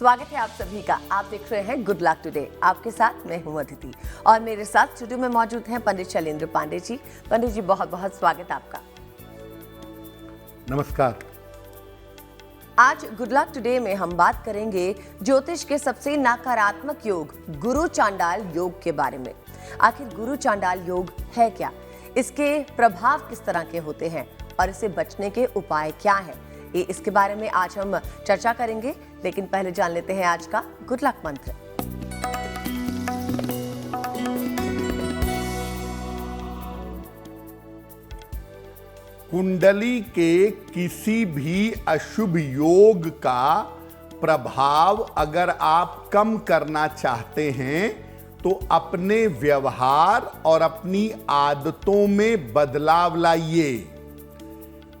स्वागत है आप सभी का। आप देख रहे हैं गुड लक टुडे। आपके साथ मैं हूं अदिति और मेरे साथ स्टूडियो में मौजूद हैं पंडित शैलेंद्र पांडे जी। पंडित जी, बहुत बहुत स्वागत आपका। नमस्कार। आज गुड लक टुडे में हम बात करेंगे ज्योतिष के सबसे नकारात्मक योग गुरु चांडाल योग के बारे में। आखिर गुरु चांडाल योग है क्या, इसके प्रभाव किस तरह के होते हैं और इससे बचने के उपाय क्या हैं, ये इसके बारे में आज हम चर्चा करेंगे। लेकिन पहले जान लेते हैं आज का गुड लक मंत्र। कुंडली के किसी भी अशुभ योग का प्रभाव अगर आप कम करना चाहते हैं तो अपने व्यवहार और अपनी आदतों में बदलाव लाइए।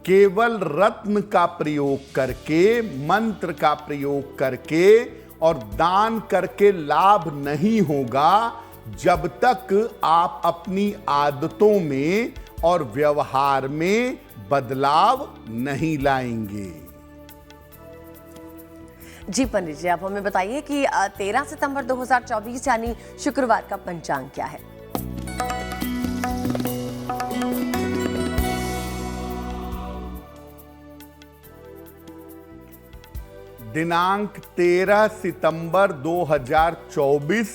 केवल रत्न का प्रयोग करके, मंत्र का प्रयोग करके और दान करके लाभ नहीं होगा जब तक आप अपनी आदतों में और व्यवहार में बदलाव नहीं लाएंगे। जी पंडित जी, आप हमें बताइए कि 13 सितंबर 2024 यानी शुक्रवार का पंचांग क्या है। दिनांक 13 सितंबर 2024,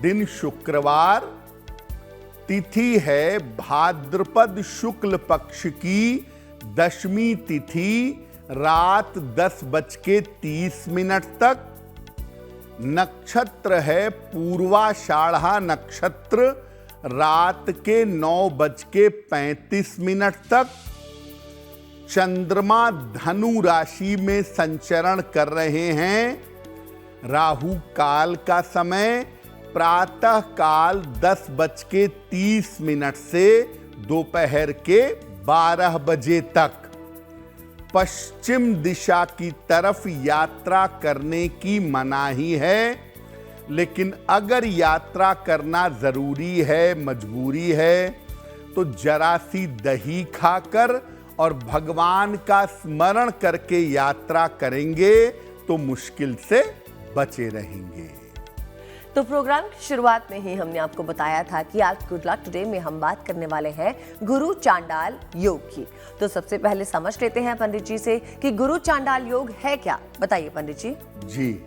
दिन शुक्रवार, तिथि है भाद्रपद शुक्ल पक्ष की दशमी तिथि, रात 10:30 तक। नक्षत्र है पूर्वाषाढ़ा नक्षत्र, रात के 9:35 तक। चंद्रमा धनु राशि में संचरण कर रहे हैं। राहु काल का समय प्रातः काल 10:30 से दोपहर के 12 बजे तक। पश्चिम दिशा की तरफ यात्रा करने की मनाही है, लेकिन अगर यात्रा करना जरूरी है, मजबूरी है, तो जरा सी दही खाकर और भगवान का स्मरण करके यात्रा करेंगे तो मुश्किल से बचे रहेंगे। तो प्रोग्राम की शुरुआत में ही हमने आपको बताया था कि आज गुड लक टुडे में हम बात करने वाले हैं गुरु चांडाल योग की। तो सबसे पहले समझ लेते हैं पंडित जी से कि गुरु चांडाल योग है क्या। बताइए पंडित जी। जी,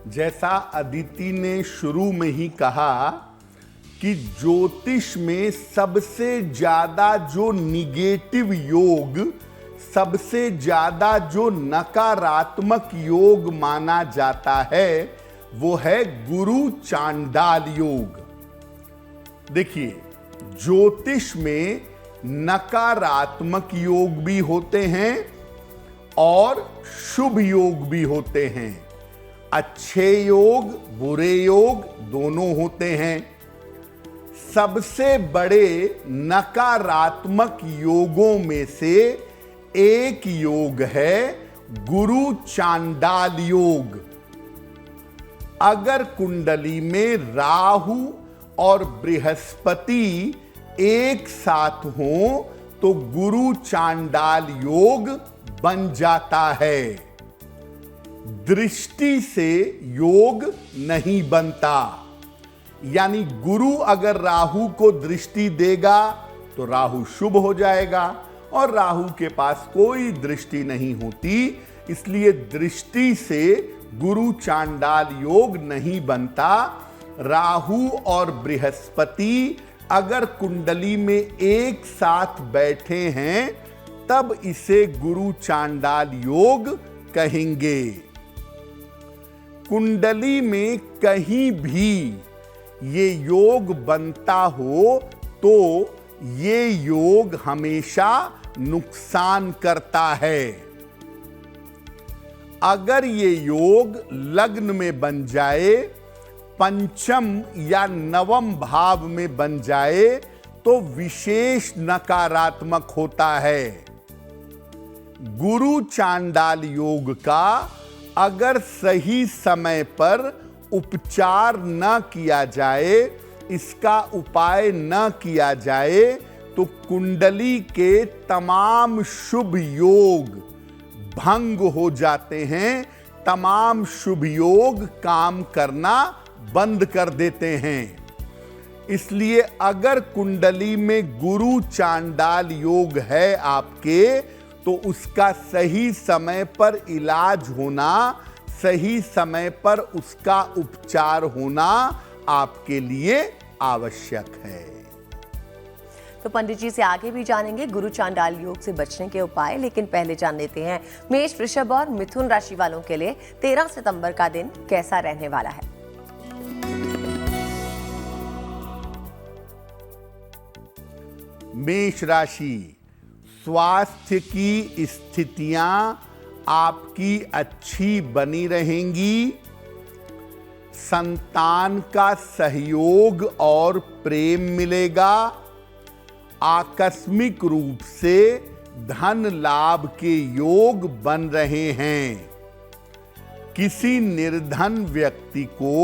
जैसा अदिति ने शुरू में ही कहा कि ज्योतिष में सबसे ज्यादा जो निगेटिव योग, सबसे ज्यादा जो नकारात्मक योग माना जाता है वो है गुरु चांडाल योग। देखिए, ज्योतिष में नकारात्मक योग भी होते हैं और शुभ योग भी होते हैं। अच्छे योग, बुरे योग दोनों होते हैं। सबसे बड़े नकारात्मक योगों में से एक योग है गुरु चांडाल योग। अगर कुंडली में राहु और बृहस्पति एक साथ हों तो गुरु चांडाल योग बन जाता है। दृष्टि से योग नहीं बनता, यानी गुरु अगर राहु को दृष्टि देगा तो राहु शुभ हो जाएगा और राहु के पास कोई दृष्टि नहीं होती, इसलिए दृष्टि से गुरु चांडाल योग नहीं बनता। राहु और बृहस्पति अगर कुंडली में एक साथ बैठे हैं तब इसे गुरु चांडाल योग कहेंगे। कुंडली में कहीं भी ये योग बनता हो तो ये योग हमेशा नुकसान करता है। अगर ये योग लग्न में बन जाए, पंचम या नवम भाव में बन जाए तो विशेष नकारात्मक होता है। गुरु चांडाल योग का अगर सही समय पर उपचार न किया जाए, इसका उपाय न किया जाए तो कुंडली के तमाम शुभ योग भंग हो जाते हैं, तमाम शुभ योग काम करना बंद कर देते हैं। इसलिए अगर कुंडली में गुरु चांडाल योग है आपके, तो उसका सही समय पर इलाज होना, सही समय पर उसका उपचार होना आपके लिए आवश्यक है। तो पंडित जी से आगे भी जानेंगे गुरु चांडाल योग से बचने के उपाय, लेकिन पहले जान लेते हैं मेष, वृषभ और मिथुन राशि वालों के लिए 13 सितंबर का दिन कैसा रहने वाला है। मेष राशि, स्वास्थ्य की स्थितियां आपकी अच्छी बनी रहेंगी। संतान का सहयोग और प्रेम मिलेगा। आकस्मिक रूप से धन लाभ के योग बन रहे हैं। किसी निर्धन व्यक्ति को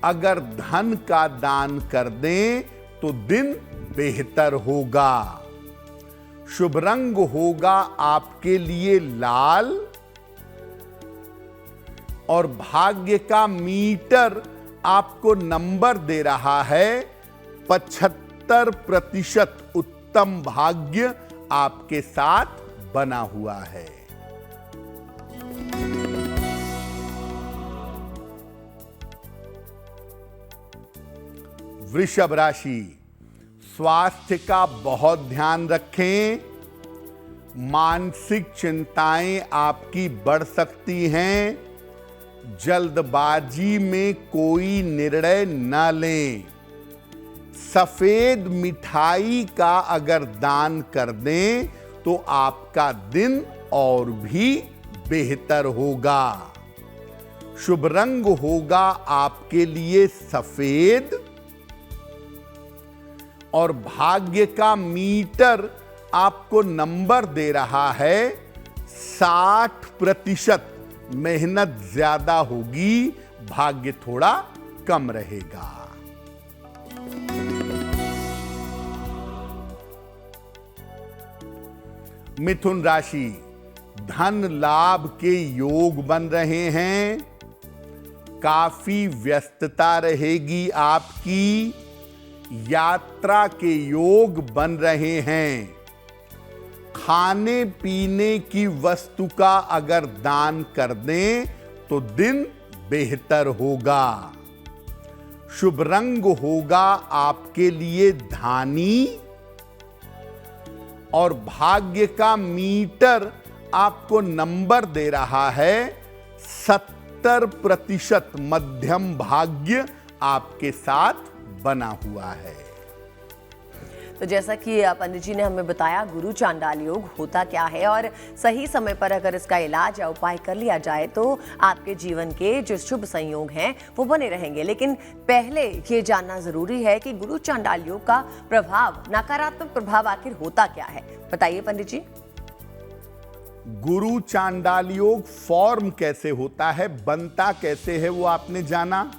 अगर धन का दान कर दें तो दिन बेहतर होगा। शुभ रंग होगा आपके लिए लाल, और भाग्य का मीटर आपको नंबर दे रहा है 75% उत्तम भाग्य आपके साथ बना हुआ है। वृषभ राशि, स्वास्थ्य का बहुत ध्यान रखें। मानसिक चिंताएं आपकी बढ़ सकती हैं। जल्दबाजी में कोई निर्णय न लें। सफेद मिठाई का अगर दान कर दें तो आपका दिन और भी बेहतर होगा। शुभ रंग होगा आपके लिए सफेद, और भाग्य का मीटर आपको नंबर दे रहा है 60%। मेहनत ज्यादा होगी, भाग्य थोड़ा कम रहेगा। मिथुन राशि, धन लाभ के योग बन रहे हैं। काफी व्यस्तता रहेगी आपकी। यात्रा के योग बन रहे हैं। खाने पीने की वस्तु का अगर दान कर दें तो दिन बेहतर होगा। शुभ रंग होगा आपके लिए धानी, और भाग्य का मीटर आपको नंबर दे रहा है 70%। मध्यम भाग्य आपके साथ बना हुआ है। तो जैसा कि पंडित जी ने हमें बताया गुरु चांडाल योग होता क्या है, और सही समय पर अगर इसका इलाज या उपाय कर लिया जाए तो आपके जीवन के जो शुभ संयोग हैं वो बने रहेंगे। लेकिन पहले ये जानना जरूरी है कि गुरु चांडाल योग का प्रभाव, नकारात्मक प्रभाव आखिर होता क्या है। बताइए पंडित जी। गुरु चांडाल योग फॉर्म कैसे होता है, बनता कैसे है, वो आपने जाना।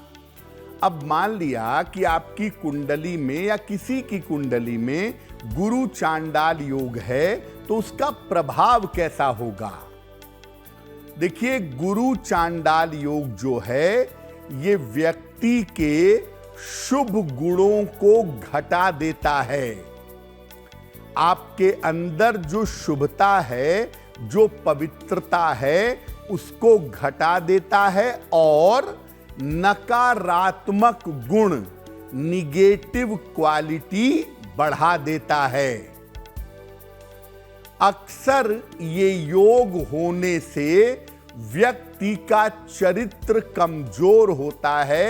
अब मान लिया कि आपकी कुंडली में या किसी की कुंडली में गुरु चांडाल योग है, तो उसका प्रभाव कैसा होगा। देखिए, गुरु चांडाल योग जो है ये व्यक्ति के शुभ गुणों को घटा देता है। आपके अंदर जो शुभता है, जो पवित्रता है, उसको घटा देता है, और नकारात्मक गुण, निगेटिव क्वालिटी बढ़ा देता है। अक्सर ये योग होने से व्यक्ति का चरित्र कमजोर होता है,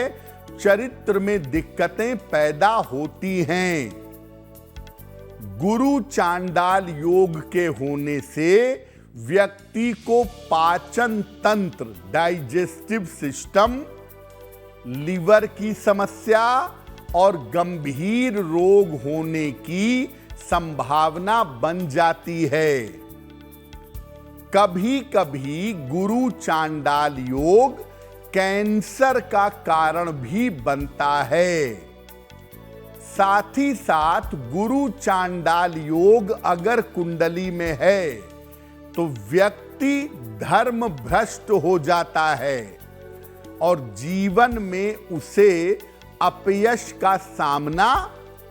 चरित्र में दिक्कतें पैदा होती हैं। गुरु चांडाल योग के होने से व्यक्ति को पाचन तंत्र, डाइजेस्टिव सिस्टम, लीवर की समस्या और गंभीर रोग होने की संभावना बन जाती है। कभी कभी गुरु चांडाल योग कैंसर का कारण भी बनता है। साथ ही साथ गुरु चांडाल योग अगर कुंडली में है तो व्यक्ति धर्म भ्रष्ट हो जाता है और जीवन में उसे अपयश का सामना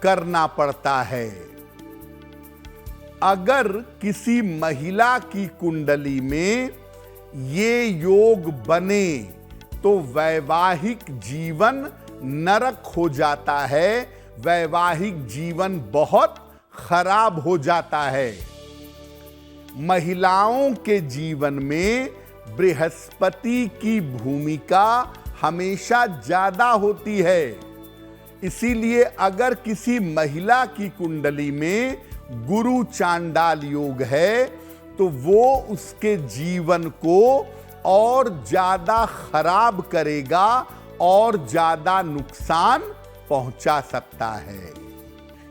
करना पड़ता है। अगर किसी महिला की कुंडली में ये योग बने तो वैवाहिक जीवन नरक हो जाता है, वैवाहिक जीवन बहुत खराब हो जाता है। महिलाओं के जीवन में बृहस्पति की भूमिका हमेशा ज्यादा होती है। इसीलिए अगर किसी महिला की कुंडली में गुरु चांडाल योग है तो वो उसके जीवन को और ज्यादा खराब करेगा और ज्यादा नुकसान पहुंचा सकता है।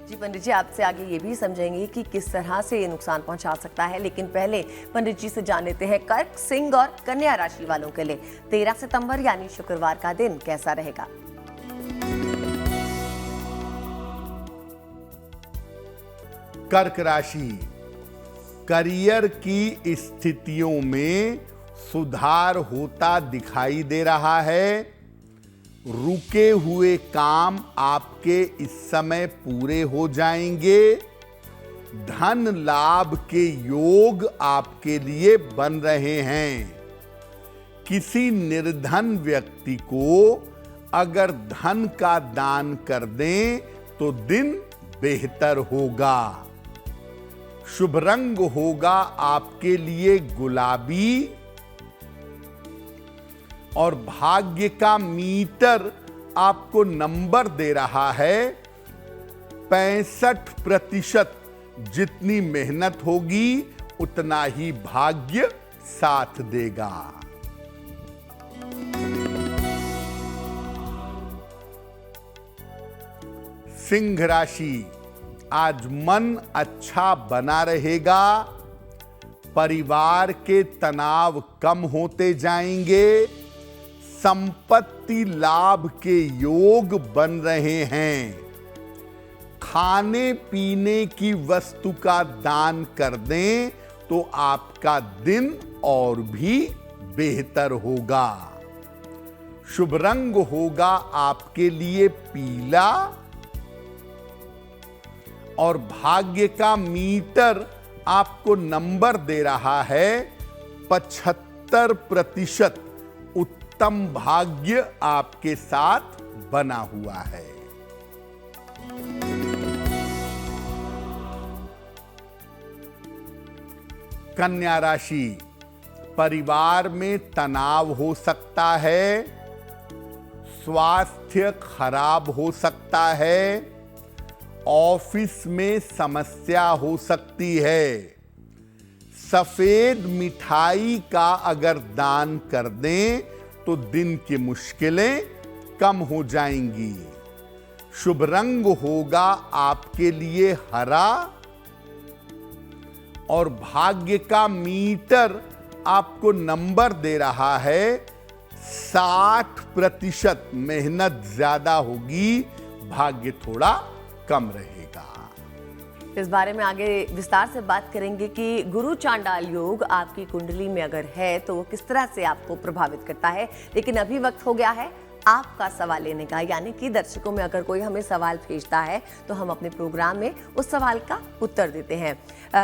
जी पंडित जी, आपसे आगे ये भी समझेंगे कि किस तरह से ये नुकसान पहुंचा सकता है, लेकिन पहले पंडित जी से जान लेते हैं कर्क, सिंह और कन्या राशि वालों के लिए 13 सितंबर यानी शुक्रवार का दिन कैसा रहेगा। कर्क राशि, करियर की स्थितियों में सुधार होता दिखाई दे रहा है। रुके हुए काम आपके इस समय पूरे हो जाएंगे। धन लाभ के योग आपके लिए बन रहे हैं। किसी निर्धन व्यक्ति को अगर धन का दान कर दें तो दिन बेहतर होगा। शुभ रंग होगा आपके लिए गुलाबी और भाग्य का मीटर आपको नंबर दे रहा है 65%। जितनी मेहनत होगी उतना ही भाग्य साथ देगा। सिंह राशि, आज मन अच्छा बना रहेगा। परिवार के तनाव कम होते जाएंगे। संपत्ति लाभ के योग बन रहे हैं। खाने पीने की वस्तु का दान कर दें तो आपका दिन और भी बेहतर होगा। शुभ रंग होगा आपके लिए पीला और भाग्य का मीटर आपको नंबर दे रहा है 75%। उत्तम भाग्य आपके साथ बना हुआ है। कन्या राशि, परिवार में तनाव हो सकता है। स्वास्थ्य खराब हो सकता है। ऑफिस में समस्या हो सकती है। सफेद मिठाई का अगर दान कर दें तो दिन की मुश्किलें कम हो जाएंगी। शुभ रंग होगा आपके लिए हरा और भाग्य का मीटर आपको नंबर दे रहा है 60%। मेहनत ज्यादा होगी, भाग्य थोड़ा कम रहेगा। इस बारे में आगे विस्तार से बात करेंगे कि गुरु चांडाल योग आपकी कुंडली में अगर है तो वो किस तरह से आपको प्रभावित करता है। लेकिन अभी वक्त हो गया है आपका सवाल लेने का, यानी कि दर्शकों में अगर कोई हमें सवाल भेजता है तो हम अपने प्रोग्राम में उस सवाल का उत्तर देते हैं।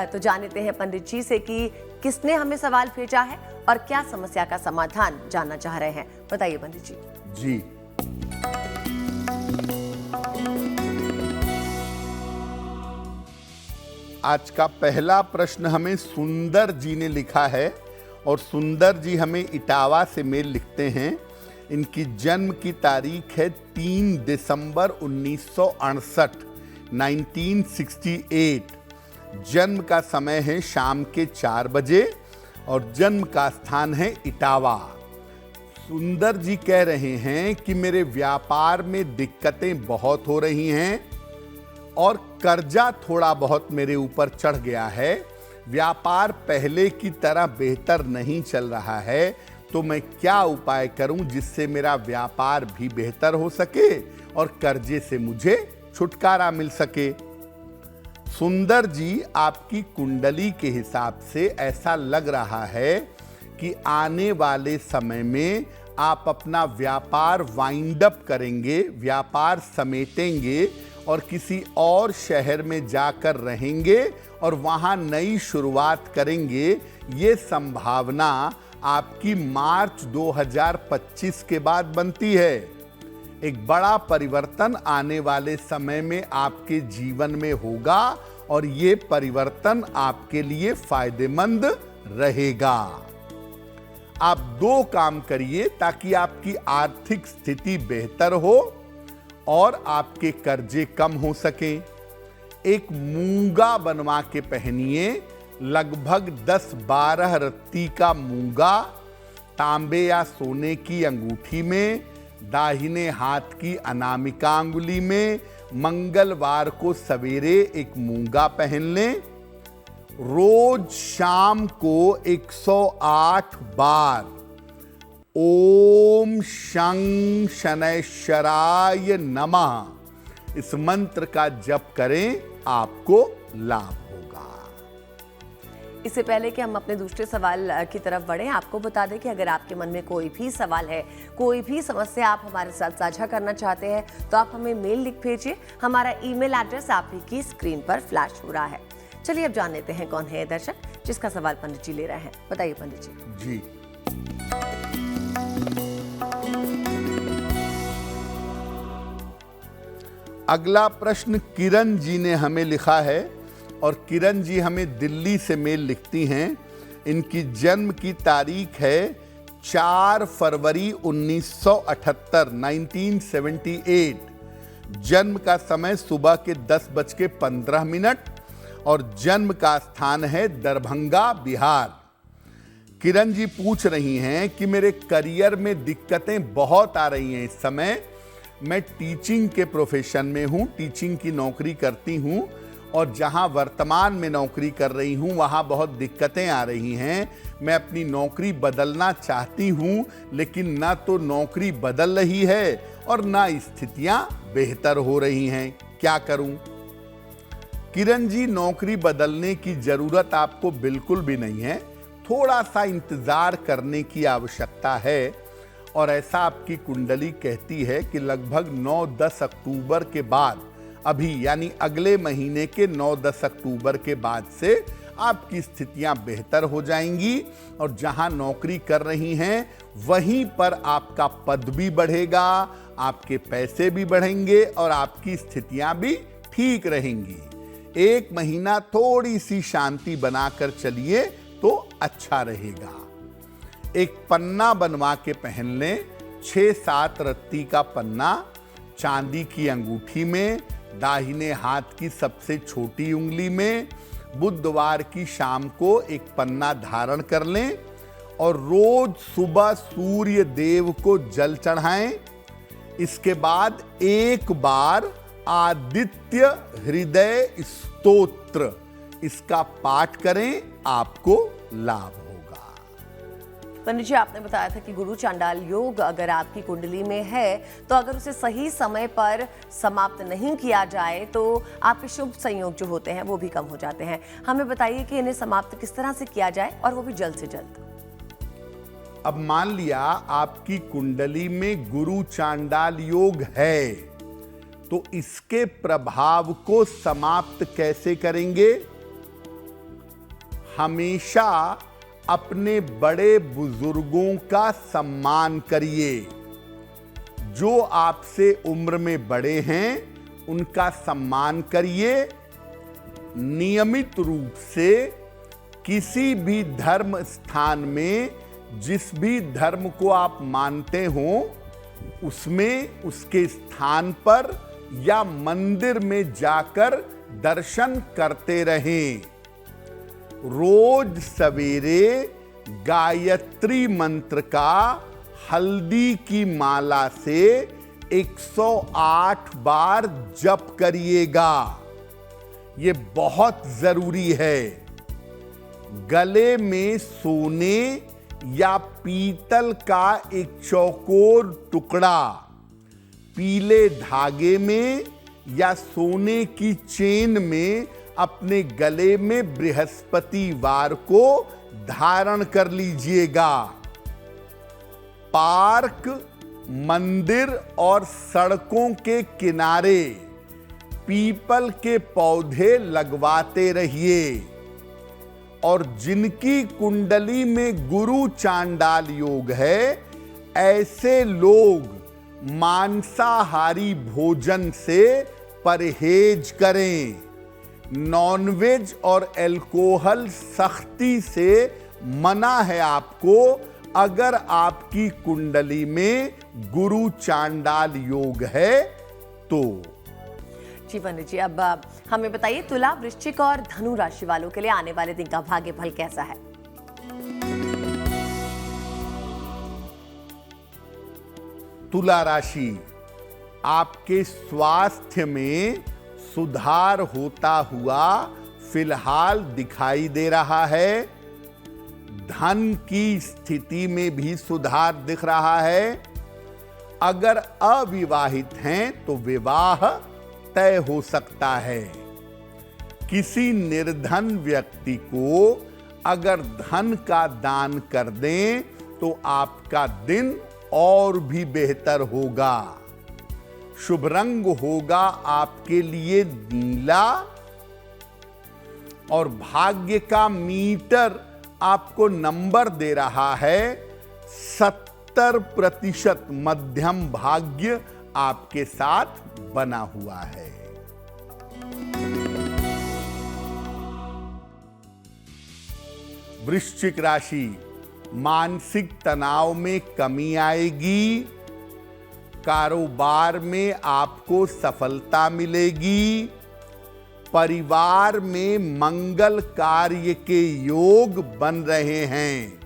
तो जान लेते हैं पंडित जी से कि किसने हमें सवाल भेजा है और क्या समस्या का समाधान जानना चाह रहे हैं। बताइए पंडित जी। जी, आज का पहला प्रश्न हमें सुंदर जी ने लिखा है और सुंदर जी हमें इटावा से मेल लिखते हैं। इनकी जन्म की तारीख है 3 दिसंबर 1968, 1968। जन्म का समय है शाम के 4 बजे और जन्म का स्थान है इटावा। सुंदर जी कह रहे हैं कि मेरे व्यापार में दिक्कतें बहुत हो रही हैं और कर्जा थोड़ा बहुत मेरे ऊपर चढ़ गया है। व्यापार पहले की तरह बेहतर नहीं चल रहा है, तो मैं क्या उपाय करूं जिससे मेरा व्यापार भी बेहतर हो सके और कर्जे से मुझे छुटकारा मिल सके। सुंदर जी, आपकी कुंडली के हिसाब से ऐसा लग रहा है कि आने वाले समय में आप अपना व्यापार वाइंड अप करेंगे, व्यापार समेटेंगे और किसी और शहर में जाकर रहेंगे और वहां नई शुरुआत करेंगे। ये संभावना आपकी मार्च 2025 के बाद बनती है। एक बड़ा परिवर्तन आने वाले समय में आपके जीवन में होगा और ये परिवर्तन आपके लिए फायदेमंद रहेगा। आप दो काम करिए ताकि आपकी आर्थिक स्थिति बेहतर हो और आपके कर्जे कम हो सकें। एक मूंगा बनवा के पहनिए, लगभग 10-12 रत्ती का मूंगा तांबे या सोने की अंगूठी में, दाहिने हाथ की अनामिका अंगुली में। मंगलवार को सवेरे एक मूंगा पहन लें। रोज शाम को 108 बार ओम शं शनैश्चराय नमः इस मंत्र का जप करें, आपको लाभ होगा। इससे पहले कि हम अपने दूसरे सवाल की तरफ बढ़ें, आपको बता दें कि अगर आपके मन में कोई भी सवाल है, कोई भी समस्या आप हमारे साथ साझा करना चाहते हैं, तो आप हमें मेल लिख भेजिए। हमारा ईमेल एड्रेस आपकी स्क्रीन पर फ्लैश हो रहा है। चलिए अब जान लेते हैं कौन है ये दर्शक जिसका सवाल पंडित जी ले रहे हैं। बताइए पंडित जी। जी, अगला प्रश्न किरण जी ने हमें लिखा है और किरण जी हमें दिल्ली से मेल लिखती हैं। इनकी जन्म की तारीख है 4 फरवरी 1978, 1978। जन्म का समय सुबह के 10:15 और जन्म का स्थान है दरभंगा, बिहार। किरण जी पूछ रही हैं कि मेरे करियर में दिक्कतें बहुत आ रही हैं इस समय। मैं टीचिंग के प्रोफेशन में हूं, टीचिंग की नौकरी करती हूं और जहां वर्तमान में नौकरी कर रही हूं वहां बहुत दिक्कतें आ रही हैं। मैं अपनी नौकरी बदलना चाहती हूं, लेकिन ना तो नौकरी बदल रही है और ना स्थितियां बेहतर हो रही हैं। क्या करूं? किरण जी, नौकरी बदलने की जरूरत आपको बिल्कुल भी नहीं है। थोड़ा सा इंतजार करने की आवश्यकता है और ऐसा आपकी कुंडली कहती है कि लगभग 9-10 अक्टूबर के बाद, अभी यानी अगले महीने के 9-10 अक्टूबर के बाद से आपकी स्थितियां बेहतर हो जाएंगी और जहां नौकरी कर रही हैं वहीं पर आपका पद भी बढ़ेगा, आपके पैसे भी बढ़ेंगे और आपकी स्थितियां भी ठीक रहेंगी। एक महीना थोड़ी सी शांति बनाकर चलिए तो अच्छा रहेगा। एक पन्ना बनवा के पहन लें, 6-7 रत्ती का पन्ना, चांदी की अंगूठी में, दाहिने हाथ की सबसे छोटी उंगली में। बुधवार की शाम को एक पन्ना धारण कर लें और रोज सुबह सूर्य देव को जल चढ़ाएं। इसके बाद एक बार आदित्य हृदय स्तोत्र इसका पाठ करें, आपको लाभ होगा। पंडित जी, आपने बताया था कि गुरु चांडाल योग अगर आपकी कुंडली में है तो अगर उसे सही समय पर समाप्त नहीं किया जाए तो आपके शुभ संयोग जो होते हैं वो भी कम हो जाते हैं। हमें बताइए कि इन्हें समाप्त किस तरह से किया जाए और वो भी जल्द से जल्द। अब मान लिया आपकी कुंडली में गुरु चांडाल योग है, तो इसके प्रभाव को समाप्त कैसे करेंगे? हमेशा अपने बड़े बुजुर्गों का सम्मान करिए। जो आपसे उम्र में बड़े हैं उनका सम्मान करिए। नियमित रूप से किसी भी धर्म स्थान में, जिस भी धर्म को आप मानते हो, उसमें उसके स्थान पर या मंदिर में जाकर दर्शन करते रहें। रोज सवेरे गायत्री मंत्र का हल्दी की माला से 108 बार जप करिएगा। ये बहुत जरूरी है। गले में सोने या पीतल का एक चौकोर टुकड़ा पीले धागे में या सोने की चेन में अपने गले में बृहस्पतिवार को धारण कर लीजिएगा। पार्क, मंदिर और सड़कों के किनारे पीपल के पौधे लगवाते रहिए। और जिनकी कुंडली में गुरु चांडाल योग है, ऐसे लोग मांसाहारी भोजन से परहेज करें। नॉनवेज और अल्कोहल सख्ती से मना है आपको, अगर आपकी कुंडली में गुरु चांडाल योग है तो। जी पंडित जी, अब हमें बताइए तुला, वृश्चिक और धनु राशि वालों के लिए आने वाले दिन का भाग्य फल कैसा है? तुला राशि, आपके स्वास्थ्य में सुधार होता हुआ फिलहाल दिखाई दे रहा है। धन की स्थिति में भी सुधार दिख रहा है। अगर अविवाहित हैं तो विवाह तय हो सकता है। किसी निर्धन व्यक्ति को अगर धन का दान कर दें तो आपका दिन और भी बेहतर होगा। शुभ रंग होगा आपके लिए नीला और भाग्य का मीटर आपको नंबर दे रहा है 70% मध्यम भाग्य आपके साथ बना हुआ है। वृश्चिक राशि, मानसिक तनाव में कमी आएगी। कारोबार में आपको सफलता मिलेगी। परिवार में मंगल कार्य के योग बन रहे हैं।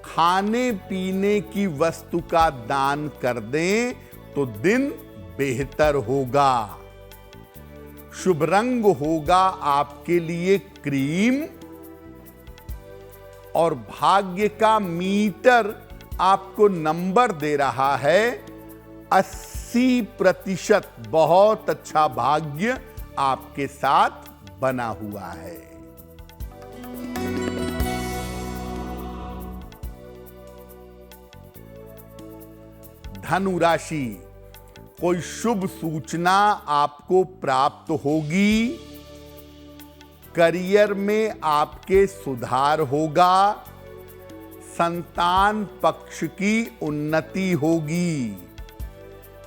खाने पीने की वस्तु का दान कर दें तो दिन बेहतर होगा। शुभ रंग होगा आपके लिए क्रीम और भाग्य का मीटर आपको नंबर दे रहा है 80%। बहुत अच्छा भाग्य आपके साथ बना हुआ है। धनु राशि, कोई शुभ सूचना आपको प्राप्त होगी। करियर में आपके सुधार होगा। संतान पक्ष की उन्नति होगी।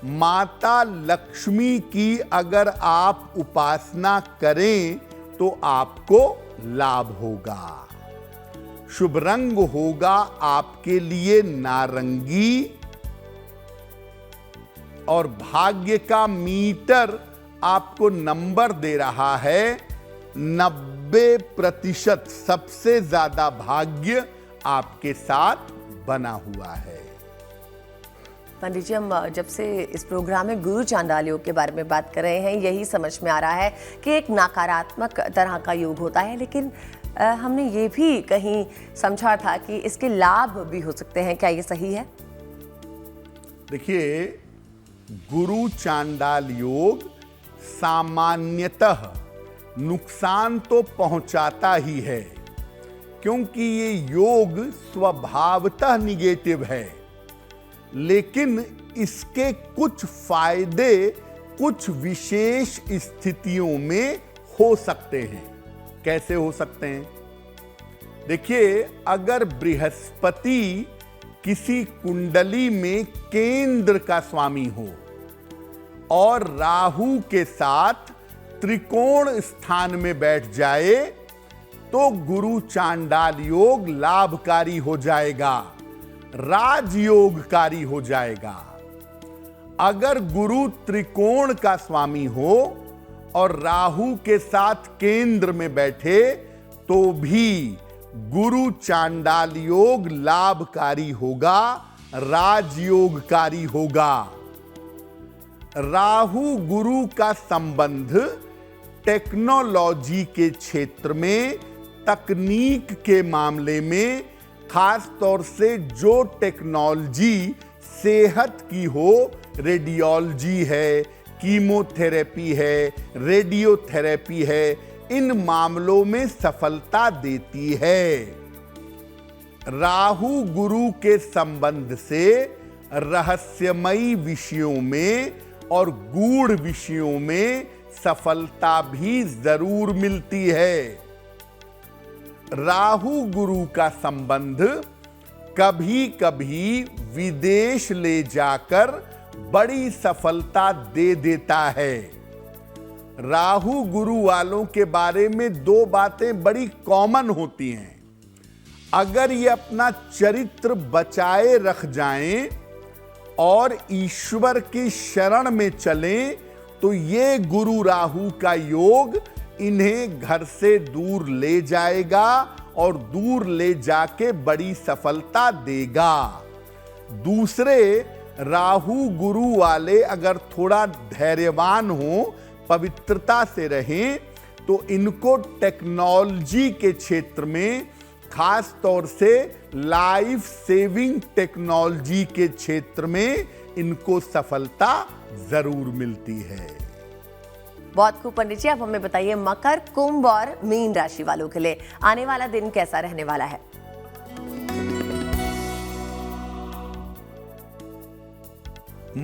माता लक्ष्मी की अगर आप उपासना करें तो आपको लाभ होगा। शुभ रंग होगा आपके लिए नारंगी और भाग्य का मीटर आपको नंबर दे रहा है 90%। सबसे ज्यादा भाग्य आपके साथ बना हुआ है। पंडित जी, हम जब से इस प्रोग्राम में गुरु चांडाल योग के बारे में बात कर रहे हैं, यही समझ में आ रहा है कि एक नकारात्मक तरह का योग होता है, लेकिन हमने ये भी कहीं समझा था कि इसके लाभ भी हो सकते हैं। क्या ये सही है? देखिए, गुरु चांडाल योग सामान्यतः नुकसान तो पहुंचाता ही है, क्योंकि ये योग स्वभावतः निगेटिव है। लेकिन इसके कुछ फायदे कुछ विशेष स्थितियों में हो सकते हैं। कैसे हो सकते हैं? देखिए, अगर बृहस्पति किसी कुंडली में केंद्र का स्वामी हो और राहु के साथ त्रिकोण स्थान में बैठ जाए तो गुरु चांडाल योग लाभकारी हो जाएगा, राजयोगकारी हो जाएगा। अगर गुरु त्रिकोण का स्वामी हो और राहु के साथ केंद्र में बैठे तो भी गुरु चांडाल योग लाभकारी होगा, राजयोगकारी होगा। राहु गुरु का संबंध टेक्नोलॉजी के क्षेत्र में, तकनीक के मामले में, खास तौर से जो टेक्नोलॉजी सेहत की हो, रेडियोलॉजी है, कीमोथेरेपी है, रेडियोथेरेपी है, इन मामलों में सफलता देती है। राहु गुरु के संबंध से रहस्यमयी विषयों में और गूढ़ विषयों में सफलता भी जरूर मिलती है। राहु गुरु का संबंध कभी कभी विदेश ले जाकर बड़ी सफलता दे देता है। राहु गुरु वालों के बारे में दो बातें बड़ी कॉमन होती हैं। अगर ये अपना चरित्र बचाए रख जाएं और ईश्वर की शरण में चलें तो ये गुरु राहु का योग इन्हें घर से दूर ले जाएगा और दूर ले जाके बड़ी सफलता देगा। दूसरे, राहु गुरु वाले अगर थोड़ा धैर्यवान हो, पवित्रता से रहें, तो इनको टेक्नोलॉजी के क्षेत्र में, खास तौर से लाइफ सेविंग टेक्नोलॉजी के क्षेत्र में इनको सफलता जरूर मिलती है। बहुत खूब पंडित जी, अब हमें बताइए मकर, कुंभ और मीन राशि वालों के लिए आने वाला दिन कैसा रहने वाला है?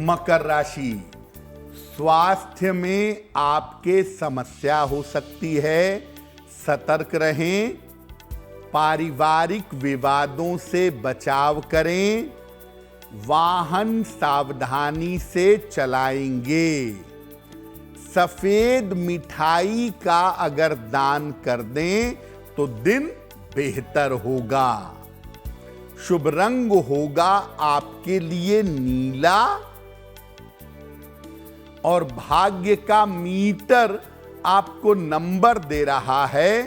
मकर राशि, स्वास्थ्य में आपके समस्या हो सकती है, सतर्क रहें। पारिवारिक विवादों से बचाव करें। वाहन सावधानी से चलाएंगे। सफेद मिठाई का अगर दान कर दें तो दिन बेहतर होगा। शुभ रंग होगा आपके लिए नीला और भाग्य का मीटर आपको नंबर दे रहा है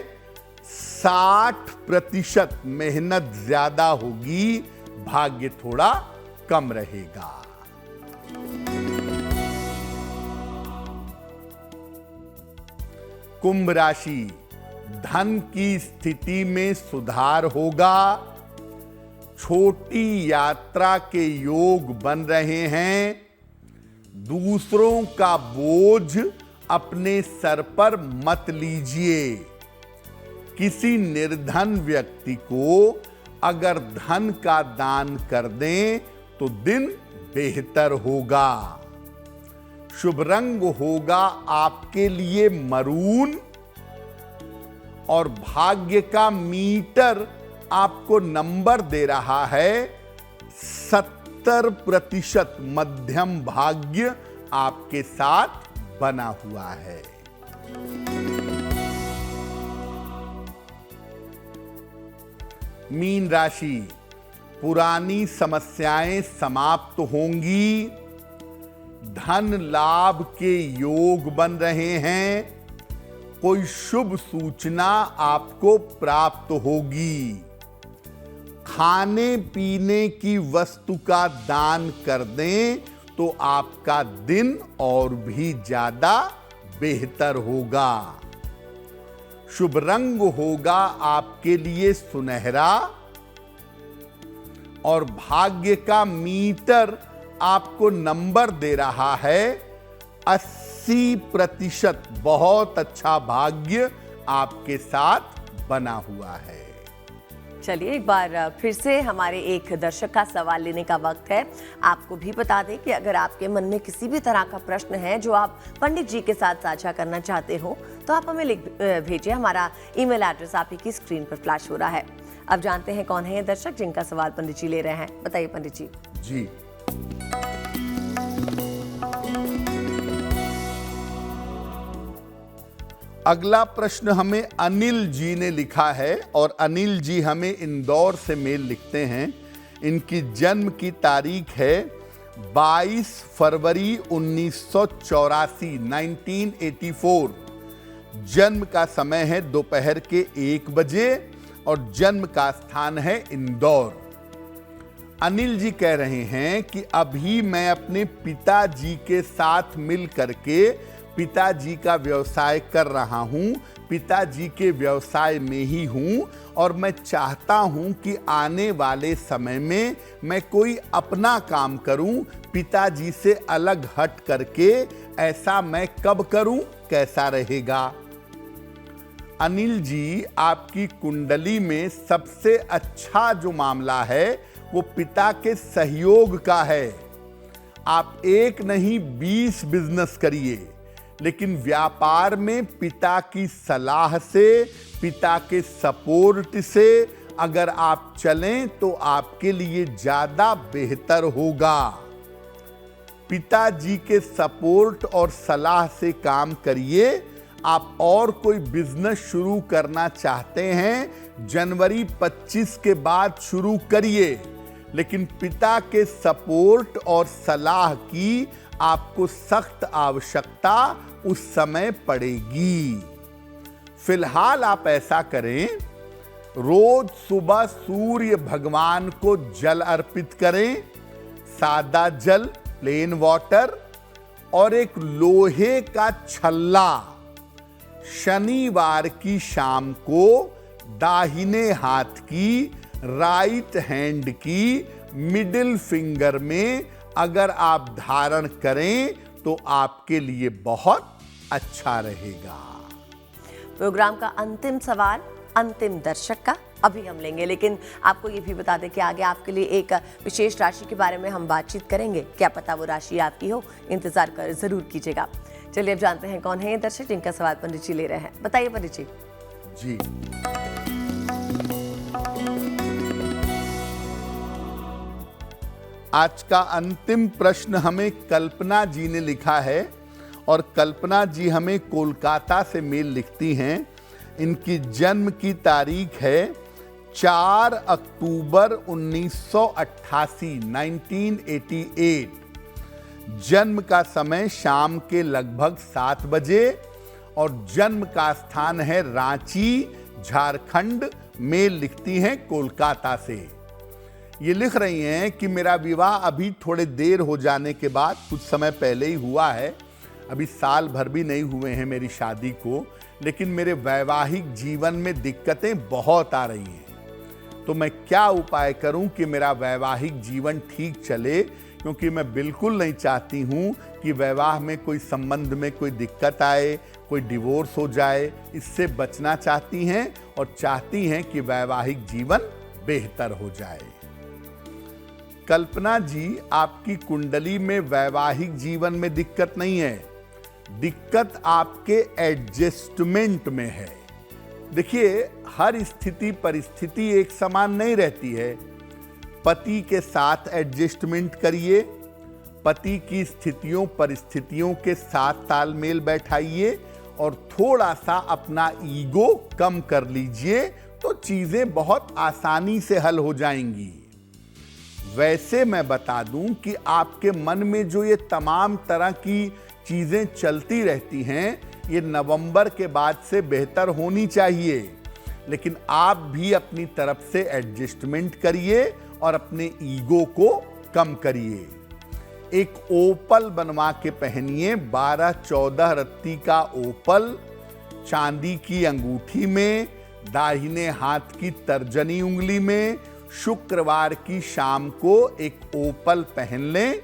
60%। मेहनत ज्यादा होगी, भाग्य थोड़ा कम रहेगा। कुंभ राशि, धन की स्थिति में सुधार होगा। छोटी यात्रा के योग बन रहे हैं। दूसरों का बोझ अपने सर पर मत लीजिए। किसी निर्धन व्यक्ति को अगर धन का दान कर दें तो दिन बेहतर होगा। शुभ रंग होगा आपके लिए मरून और भाग्य का मीटर आपको नंबर दे रहा है 70%। मध्यम भाग्य आपके साथ बना हुआ है। मीन राशि, पुरानी समस्याएं समाप्त होंगी। धन लाभ के योग बन रहे हैं। कोई शुभ सूचना आपको प्राप्त होगी। खाने पीने की वस्तु का दान कर दें तो आपका दिन और भी ज्यादा बेहतर होगा। शुभ रंग होगा आपके लिए सुनहरा और भाग्य का मीटर आपको नंबर दे रहा है 80%। बहुत अच्छा भाग्य आपके साथ बना हुआ है। चलिए एक बार फिर से हमारे एक दर्शक का सवाल लेने का वक्त है। आपको भी बता दें कि अगर आपके मन में किसी भी तरह का प्रश्न है जो आप पंडित जी के साथ साझा करना चाहते हो तो आप हमें लिख भेजिए। हमारा ईमेल एड्रेस आप ही की स्क्रीन पर फ्लैश हो रहा है। अब जानते हैं कौन है ये दर्शक जिनका सवाल पंडित जी ले रहे हैं। बताइए पंडित जी। जी, अगला प्रश्न हमें अनिल जी ने लिखा है और अनिल जी हमें इंदौर से मेल लिखते हैं। इनकी जन्म की तारीख है 22 फरवरी 1984, 1984। जन्म का समय है दोपहर के 1 बजे और जन्म का स्थान है इंदौर। अनिल जी कह रहे हैं कि अभी मैं अपने पिताजी के साथ मिल करके पिताजी का व्यवसाय कर रहा हूं। पिताजी के व्यवसाय में ही हूं और मैं चाहता हूं कि आने वाले समय में मैं कोई अपना काम करूं, पिताजी से अलग हट करके। ऐसा मैं कब करूं, कैसा रहेगा? अनिल जी, आपकी कुंडली में सबसे अच्छा जो मामला है वो पिता के सहयोग का है। आप एक नहीं 20 बिजनेस करिए, लेकिन व्यापार में पिता की सलाह से, पिता के सपोर्ट से अगर आप चलें तो आपके लिए ज्यादा बेहतर होगा। पिताजी के सपोर्ट और सलाह से काम करिए। आप और कोई बिजनेस शुरू करना चाहते हैं, जनवरी 25 के बाद शुरू करिए, लेकिन पिता के सपोर्ट और सलाह की आपको सख्त आवश्यकता उस समय पड़ेगी। फिलहाल आप ऐसा करें, रोज सुबह सूर्य भगवान को जल अर्पित करें, सादा जल, प्लेन वाटर, और एक लोहे का छल्ला शनिवार की शाम को दाहिने हाथ की, राइट हैंड की मिडिल फिंगर में अगर आप धारण करें तो आपके लिए बहुत अच्छा रहेगा। प्रोग्राम का अंतिम सवाल अंतिम दर्शक का अभी हम लेंगे, लेकिन आपको ये भी बता दें कि आगे आपके लिए एक विशेष राशि के बारे में हम बातचीत करेंगे। क्या पता वो राशि आपकी हो, इंतजार कर जरूर कीजिएगा। चलिए अब जानते हैं कौन है ये दर्शक जिनका सवाल पंडित जी ले रहे हैं। बताइए पंडित जी। जी, आज का अंतिम प्रश्न हमें कल्पना जी ने लिखा है, और कल्पना जी हमें कोलकाता से मेल लिखती हैं। इनकी जन्म की तारीख है 4 अक्टूबर 1988, 1988। जन्म का समय शाम के लगभग 7 बजे, और जन्म का स्थान है रांची, झारखंड। मेल लिखती हैं कोलकाता से। ये लिख रही हैं कि मेरा विवाह अभी थोड़े देर हो जाने के बाद, कुछ समय पहले ही हुआ है, अभी साल भर भी नहीं हुए हैं मेरी शादी को, लेकिन मेरे वैवाहिक जीवन में दिक्कतें बहुत आ रही हैं। तो मैं क्या उपाय करूं कि मेरा वैवाहिक जीवन ठीक चले, क्योंकि मैं बिल्कुल नहीं चाहती हूं कि वैवाह में कोई संबंध में कोई दिक्कत आए, कोई डिवोर्स हो जाए। इससे बचना चाहती हैं और चाहती हैं कि वैवाहिक जीवन बेहतर हो जाए। कल्पना जी, आपकी कुंडली में वैवाहिक जीवन में दिक्कत नहीं है, दिक्कत आपके एडजस्टमेंट में है। देखिए, हर स्थिति परिस्थिति एक समान नहीं रहती है। पति के साथ एडजस्टमेंट करिए, पति की स्थितियों परिस्थितियों के साथ तालमेल बैठाइए, और थोड़ा सा अपना ईगो कम कर लीजिए, तो चीजें बहुत आसानी से हल हो जाएंगी। वैसे मैं बता दूं कि आपके मन में जो ये तमाम तरह की चीजें चलती रहती हैं, ये नवंबर के बाद से बेहतर होनी चाहिए, लेकिन आप भी अपनी तरफ से एडजस्टमेंट करिए और अपने ईगो को कम करिए। एक ओपल बनवा के पहनिए, 12-14 रत्ती का ओपल, चांदी की अंगूठी में, दाहिने हाथ की तर्जनी उंगली में। शुक्रवार की शाम को एक ओपल पहन लें,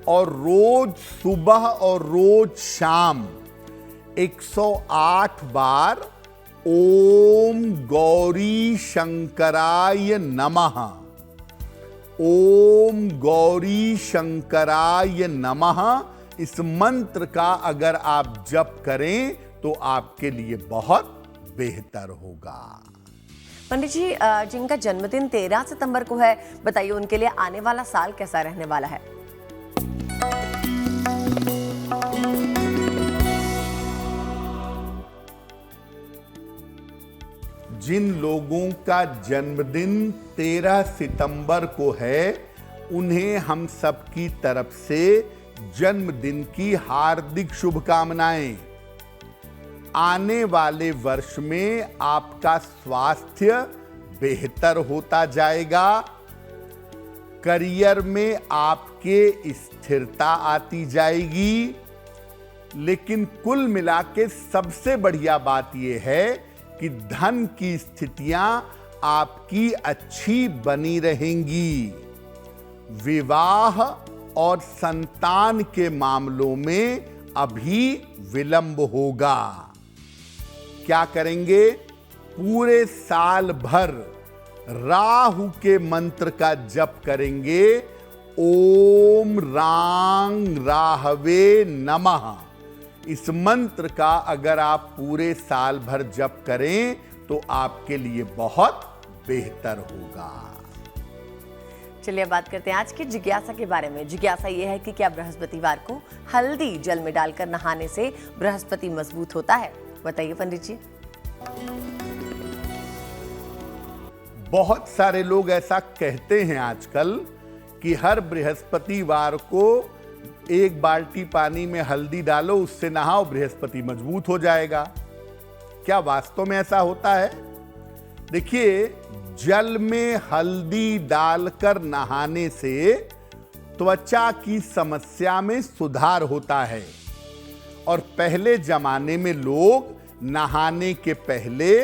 और रोज सुबह और रोज शाम 108 बार ओम गौरी शंकराय नमः, ओम गौरी शंकराय नमः, इस मंत्र का अगर आप जप करें तो आपके लिए बहुत बेहतर होगा। पंडित जी, जिनका जन्मदिन 13 सितंबर को है, बताइए उनके लिए आने वाला साल कैसा रहने वाला है? जिन लोगों का जन्मदिन 13 सितंबर को है, उन्हें हम सबकी तरफ से जन्मदिन की हार्दिक शुभकामनाएं। आने वाले वर्ष में आपका स्वास्थ्य बेहतर होता जाएगा, करियर में आपके स्थिरता आती जाएगी, लेकिन कुल मिला के सबसे बढ़िया बात यह है कि धन की स्थितियां आपकी अच्छी बनी रहेंगी। विवाह और संतान के मामलों में अभी विलंब होगा। क्या करेंगे, पूरे साल भर राहु के मंत्र का जप करेंगे। ओम रांग राहवे नमः। इस मंत्र का अगर आप पूरे साल भर जप करें तो आपके लिए बहुत बेहतर होगा। चलिए बात करते हैं आज की जिज्ञासा के बारे में। जिज्ञासा यह है कि क्या बृहस्पतिवार को हल्दी जल में डालकर नहाने से बृहस्पति मजबूत होता है? बताइए पंडित जी। बहुत सारे लोग ऐसा कहते हैं आजकल कि हर बृहस्पतिवार को एक बाल्टी पानी में हल्दी डालो, उससे नहाओ, बृहस्पति मजबूत हो जाएगा। क्या वास्तव में ऐसा होता है? देखिए, जल में हल्दी डालकर नहाने से त्वचा की समस्या में सुधार होता है। और पहले जमाने में लोग नहाने के पहले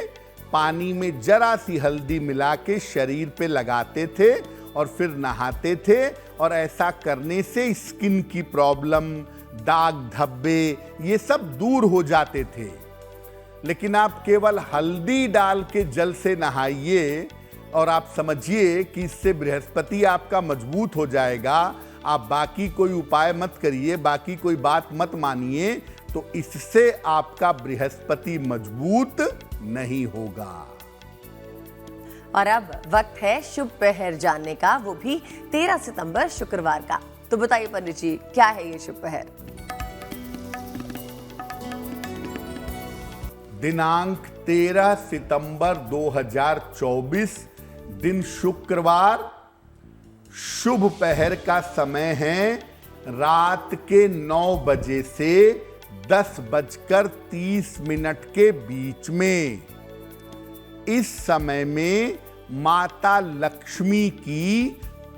पानी में जरा सी हल्दी मिला के शरीर पे लगाते थे और फिर नहाते थे, और ऐसा करने से स्किन की प्रॉब्लम, दाग धब्बे, ये सब दूर हो जाते थे। लेकिन आप केवल हल्दी डाल के जल से नहाइए और आप समझिए कि इससे बृहस्पति आपका मजबूत हो जाएगा। आप बाकी कोई उपाय मत करिए, बाकी कोई बात मत मानिए, तो इससे आपका बृहस्पति मजबूत नहीं होगा। और अब वक्त है शुभ पहर जानने का, वो भी 13 सितंबर शुक्रवार का। तो बताइए पंडित जी, क्या है ये शुभ पहर? दिनांक 13 सितंबर 2024, दिन शुक्रवार। शुभ पहर का समय है रात के 9 बजे से 10:30 के बीच में। इस समय में माता लक्ष्मी की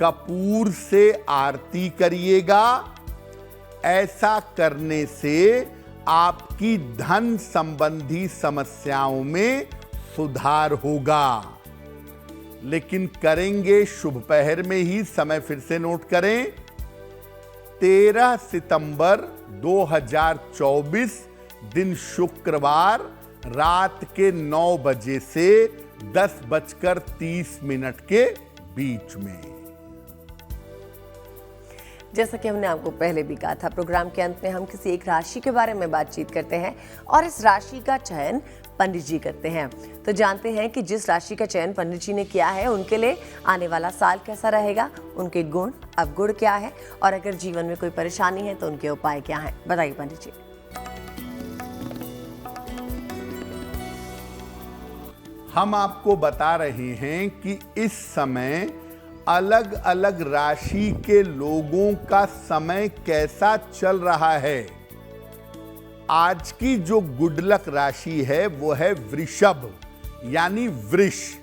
कपूर से आरती करिएगा। ऐसा करने से आपकी धन संबंधी समस्याओं में सुधार होगा। लेकिन करेंगे शुभ पहर में ही। समय फिर से नोट करें, 13 सितंबर 2024, दिन शुक्रवार, रात के 9 बजे से 10:30 के बीच में। जैसा कि हमने आपको पहले भी कहा था, प्रोग्राम के अंत में हम किसी एक राशि के बारे में बातचीत करते हैं और इस राशि का चयन पंडित जी करते हैं। तो जानते हैं कि जिस राशि का चयन पंडित जी ने किया है उनके लिए आने वाला साल कैसा रहेगा, उनके गुण अवगुण क्या है, और अगर जीवन में कोई परेशानी है तो उनके उपाय क्या हैं। बताइए पंडित जी। हम आपको बता रहे हैं कि इस समय अलग अलग राशि के लोगों का समय कैसा चल रहा है। आज की जो गुड लक राशि है वो है वृषभ, यानी वृष।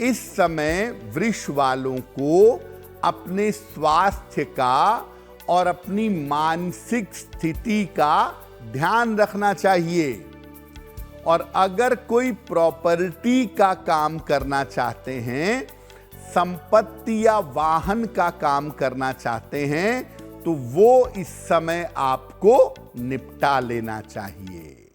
इस समय वृष वालों को अपने स्वास्थ्य का और अपनी मानसिक स्थिति का ध्यान रखना चाहिए। और अगर कोई प्रॉपर्टी का काम करना चाहते हैं, संपत्ति या वाहन का काम करना चाहते हैं, तो वो इस समय आपको निपटा लेना चाहिए।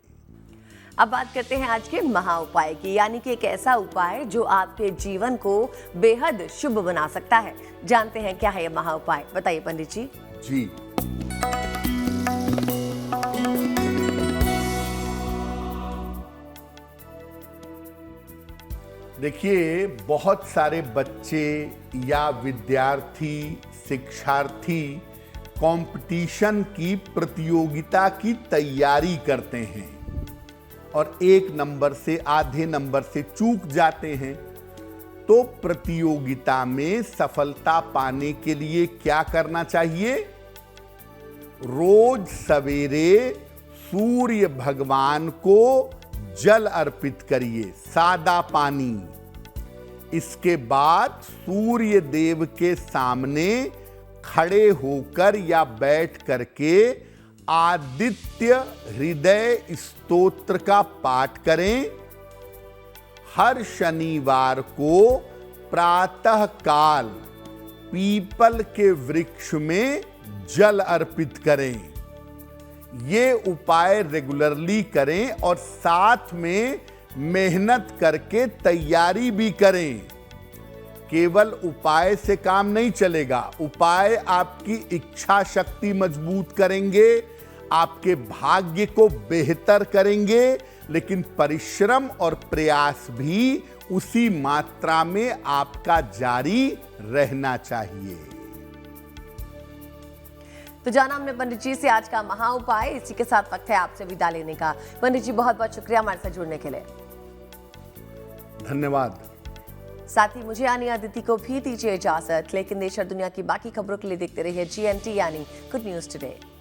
अब बात करते हैं आज के महा उपाय की, यानी कि एक ऐसा उपाय जो आपके जीवन को बेहद शुभ बना सकता है। जानते हैं क्या है ये महा उपाय? बताइए पंडित जी। जी, देखिए, बहुत सारे बच्चे या विद्यार्थी, शिक्षार्थी कंपटीशन की, प्रतियोगिता की तैयारी करते हैं और एक नंबर से, आधे नंबर से चूक जाते हैं। तो प्रतियोगिता में सफलता पाने के लिए क्या करना चाहिए? रोज सवेरे सूर्य भगवान को जल अर्पित करिए, सादा पानी। इसके बाद सूर्य देव के सामने खड़े होकर या बैठ करके आदित्य हृदय स्तोत्र का पाठ करें। हर शनिवार को प्रातः काल पीपल के वृक्ष में जल अर्पित करें। ये उपाय रेगुलरली करें और साथ में मेहनत करके तैयारी भी करें। केवल उपाय से काम नहीं चलेगा। उपाय आपकी इच्छा शक्ति मजबूत करेंगे, आपके भाग्य को बेहतर करेंगे, लेकिन परिश्रम और प्रयास भी उसी मात्रा में आपका जारी रहना चाहिए। तो जाना हमने पंडित जी से आज का महा उपाय। इसी के साथ वक्त है आपसे विदा लेने का। पंडित जी बहुत बहुत शुक्रिया हमारे साथ जुड़ने के लिए। धन्यवाद। साथ ही मुझे यानी अदिति को भी दीजिए इजाजत, लेकिन देश और दुनिया की बाकी खबरों के लिए देखते रहिए GNT यानी गुड न्यूज टुडे।